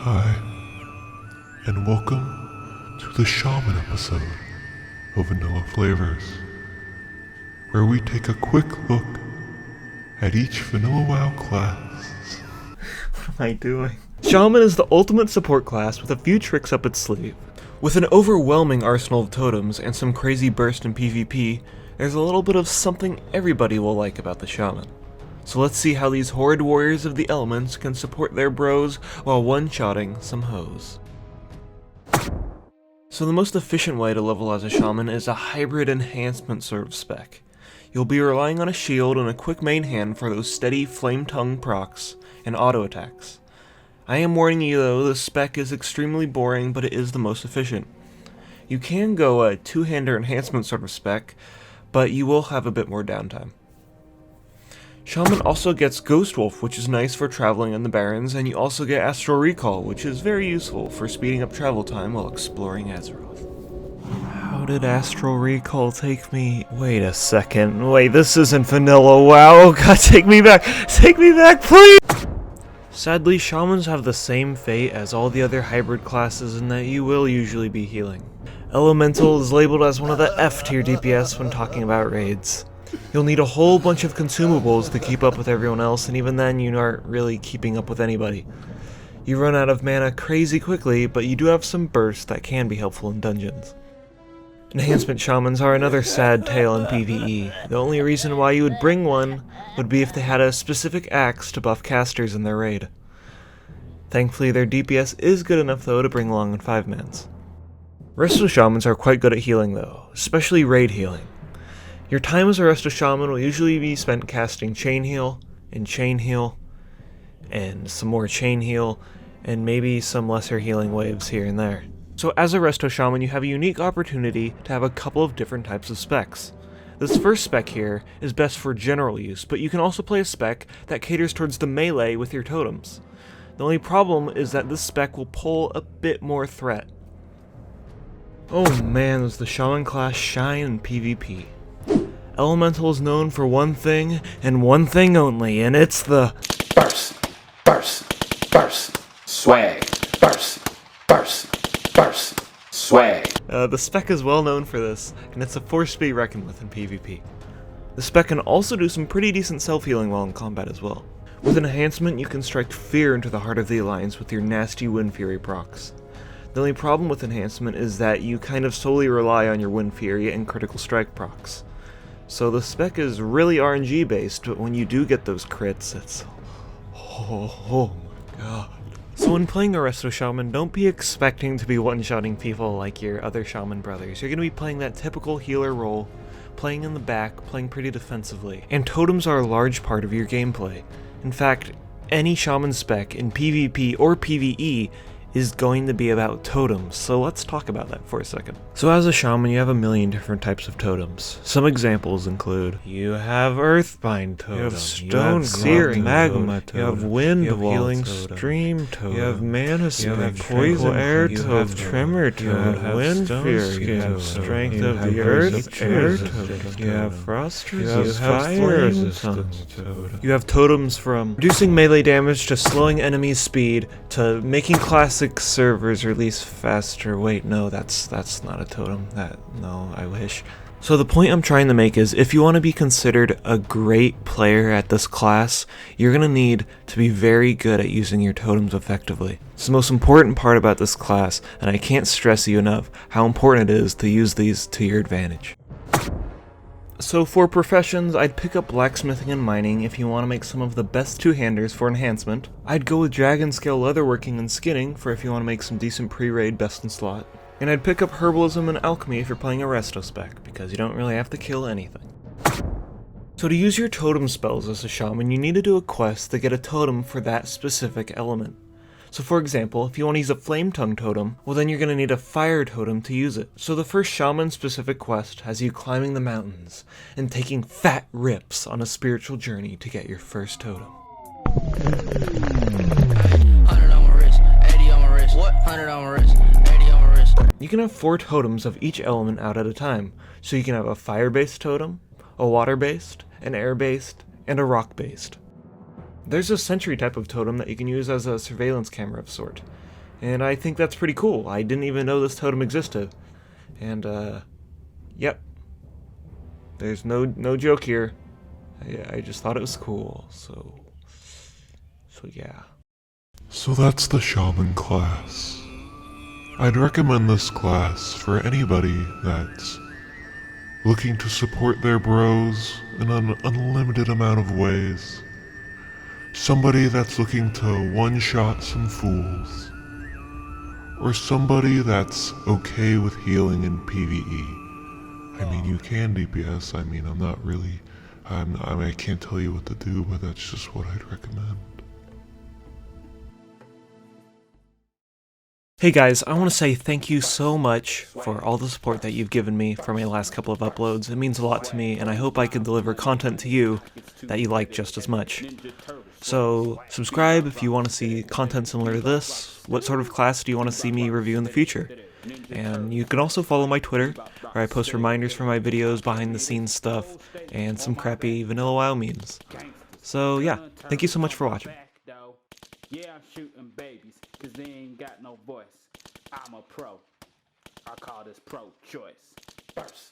Hi, and welcome to the Shaman episode of Vanilla Flavors, where we take a quick look at each Vanilla WoW class. What am I doing? Shaman is the ultimate support class with a few tricks up its sleeve. With an overwhelming arsenal of totems and some crazy burst in PvP, there's a little bit of something everybody will like about the Shaman. So let's see how these Horde warriors of the elements can support their bros while one-shotting some hoes. So the most efficient way to level as a Shaman is a hybrid enhancement sort of spec. You'll be relying on a shield and a quick main hand for those steady flame tongue procs and auto attacks. I am warning you though, the spec is extremely boring, but it is the most efficient. You can go a two-hander enhancement sort of spec, but you will have a bit more downtime. Shaman also gets Ghost Wolf, which is nice for traveling in the Barrens, and you also get Astral Recall, which is very useful for speeding up travel time while exploring Azeroth. How did Astral Recall take me? Wait a second. Wait, this isn't vanilla WoW. Oh god, take me back! Take me back, please! Sadly, Shamans have the same fate as all the other hybrid classes in that you will usually be healing. Elemental is labeled as one of the F-tier DPS when talking about raids. You'll need a whole bunch of consumables to keep up with everyone else, and even then you aren't really keeping up with anybody. You run out of mana crazy quickly, but you do have some bursts that can be helpful in dungeons. Enhancement Shamans are another sad tale in PvE. The only reason why you would bring one would be if they had a specific axe to buff casters in their raid. Thankfully their DPS is good enough though to bring along in 5-mans. Resto Shamans are quite good at healing though, especially raid healing. Your time as a Resto Shaman will usually be spent casting Chain Heal, and some more Chain Heal, and maybe some lesser healing waves here and there. So as a Resto Shaman, you have a unique opportunity to have a couple of different types of specs. This first spec here is best for general use, but you can also play a spec that caters towards the melee with your totems. The only problem is that this spec will pull a bit more threat. Oh man, does the Shaman class shine in PvP. Elemental is known for one thing, and one thing only, and it's the burst, swag, burst, swag. The spec is well known for this, and it's a force to be reckoned with in PvP. The spec can also do some pretty decent self-healing while in combat as well. With enhancement, you can strike fear into the heart of the Alliance with your nasty Wind Fury procs. The only problem with enhancement is that you kind of solely rely on your Wind Fury and critical strike procs. So the spec is really RNG based, but when you do get those crits, it's oh my god. So when playing a Resto Shaman, don't be expecting to be one-shotting people like your other Shaman brothers. You're going to be playing that typical healer role, playing in the back, playing pretty defensively. And totems are a large part of your gameplay. In fact, any Shaman spec in PvP or PvE is going to be about totems, so let's talk about that for a second. So as a Shaman, you have a million different types of totems. Some examples include, you have Earthbind totem, you have Stone Searing Magma totem, you have Wind Healing Stream totem, you have Mana Spec, you have Poison Air totem, you have Tremor totem, you have Wind Fury, you have Strength of the Earth, Air totem, you have Frost Resistance, you have Fire Resistance totem. You have totems from reducing melee damage to slowing enemies' speed to making classic servers release faster. Wait, no, that's not a totem. No, I wish. So the point I'm trying to make is, if you want to be considered a great player at this class, you're going to need to be very good at using your totems effectively. It's the most important part about this class, and I can't stress you enough how important it is to use these to your advantage. So for professions, I'd pick up blacksmithing and mining if you want to make some of the best two-handers for enhancement. I'd go with dragon scale leatherworking and skinning for if you want to make some decent pre-raid best in slot. And I'd pick up herbalism and alchemy if you're playing a resto spec, because you don't really have to kill anything. So to use your totem spells as a shaman, you need to do a quest to get a totem for that specific element. So for example, if you want to use a flame tongue totem, well then you're going to need a fire totem to use it. So the first shaman specific quest has you climbing the mountains and taking fat rips on a spiritual journey to get your first totem. 100 on my wrist, 80 on my wrist, 100 on my wrist, 80 on my wrist. You can have 4 totems of each element out at a time. So you can have a fire-based totem, a water-based, an air-based, and a rock-based. there's a sentry type of totem that you can use as a surveillance camera of sort. And I think that's pretty cool. I didn't even know this totem existed. And, yep. There's no joke here. I just thought it was cool, so yeah. So that's the Shaman class. I'd recommend this class for anybody that's looking to support their bros in an unlimited amount of ways. Somebody that's looking to one-shot some fools. Or somebody that's okay with healing in PvE. I mean, you can DPS, I mean, I'm not really... I can't tell you what to do, but that's just what I'd recommend. Hey guys, I want to say thank you so much for all the support that you've given me for my last couple of uploads. It means a lot to me, and I hope I can deliver content to you that you like just as much. So, subscribe if you want to see content similar to this. What sort of class do you want to see me review in the future? And you can also follow my Twitter, where I post reminders for my videos, behind the scenes stuff, and some crappy vanilla WoW memes. So yeah, thank you so much for watching. Yeah, I'm shooting babies, cause they ain't got no voice. I'm a pro. I call this pro choice. First.